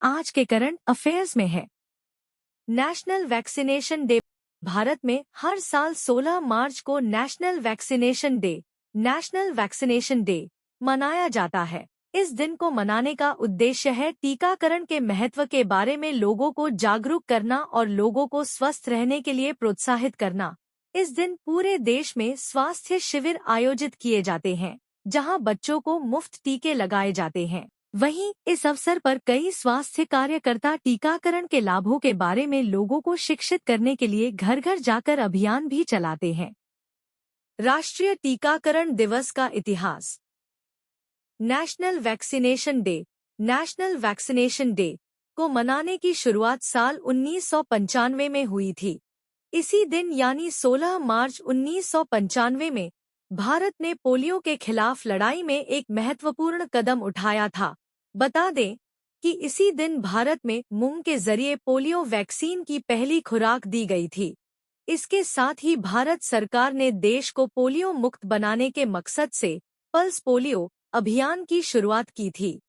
आज के current affairs में है। National vaccination day. भारत में हर साल 16 मार्च को नेशनल वैक्सीनेशन डे मनाया जाता है। इस दिन को मनाने का उद्देश्य है टीकाकरण के महत्व के बारे में लोगों को जागरूक करना और लोगों को स्वस्थ रहने के लिए प्रोत्साहित करना। इस दिन पूरे देश में स्वास्थ्य शिविर आयोजित किए जाते हैं, जहां बच्चों को मुफ्त टीके लगाए जाते हैं। वहीं इस अवसर पर कई स्वास्थ्य कार्यकर्ता टीकाकरण के लाभों के बारे में लोगों को शिक्षित करने के लिए घर घर जाकर अभियान भी चलाते हैं। राष्ट्रीय टीकाकरण दिवस का इतिहास। नेशनल वैक्सीनेशन डे को मनाने की शुरुआत साल 1995 में हुई थी। इसी दिन यानी 16 मार्च 1995 में भारत ने पोलियो के खिलाफ लड़ाई में एक महत्वपूर्ण कदम उठाया था। बता दें कि इसी दिन भारत में मुंह के जरिए पोलियो वैक्सीन की पहली खुराक दी गई थी। इसके साथ ही भारत सरकार ने देश को पोलियो मुक्त बनाने के मकसद से पल्स पोलियो अभियान की शुरुआत की थी।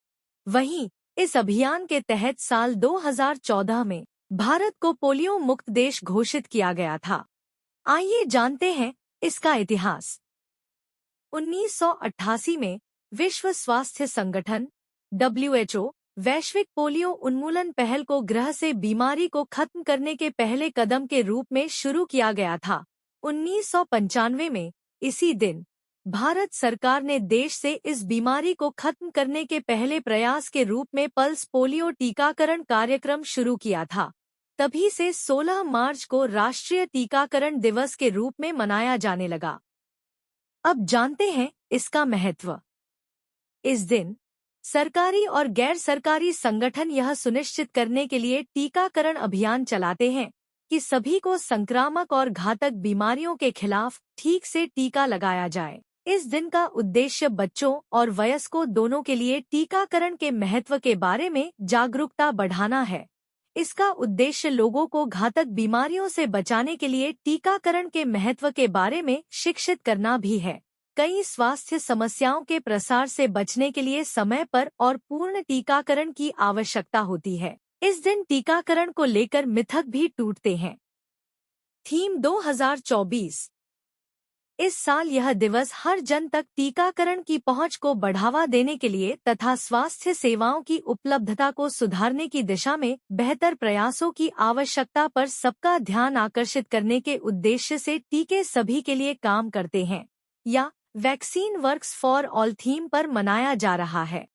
वहीं इस अभियान के तहत साल 2014 में भारत को पोलियो मुक्त देश घोषित किया गया था। आइए जानते हैं इसका इतिहास। 1988 में विश्व स्वास्थ्य संगठन WHO वैश्विक पोलियो उन्मूलन पहल को ग्रह से बीमारी को खत्म करने के पहले कदम के रूप में शुरू किया गया था। 1995 में इसी दिन भारत सरकार ने देश से इस बीमारी को खत्म करने के पहले प्रयास के रूप में पल्स पोलियो टीकाकरण कार्यक्रम शुरू किया था। तभी से 16 मार्च को राष्ट्रीय टीकाकरण दिवस के रूप में मनाया जाने लगा। अब जानते हैं इसका महत्व। इस दिन सरकारी और गैर सरकारी संगठन यह सुनिश्चित करने के लिए टीकाकरण अभियान चलाते हैं कि सभी को संक्रामक और घातक बीमारियों के खिलाफ ठीक से टीका लगाया जाए। इस दिन का उद्देश्य बच्चों और वयस्कों दोनों के लिए टीकाकरण के महत्व के बारे में जागरूकता बढ़ाना है। इसका उद्देश्य लोगों को घातक बीमारियों से बचाने के लिए टीकाकरण के महत्व के बारे में शिक्षित करना भी है। कई स्वास्थ्य समस्याओं के प्रसार से बचने के लिए समय पर और पूर्ण टीकाकरण की आवश्यकता होती है। इस दिन टीकाकरण को लेकर मिथक भी टूटते हैं। थीम 2024। इस साल यह दिवस हर जन तक टीकाकरण की पहुंच को बढ़ावा देने के लिए तथा स्वास्थ्य सेवाओं की उपलब्धता को सुधारने की दिशा में बेहतर प्रयासों की आवश्यकता पर सबका ध्यान आकर्षित करने के उद्देश्य से टीके सभी के लिए काम करते हैं या vaccine works for all theme पर मनाया जा रहा है।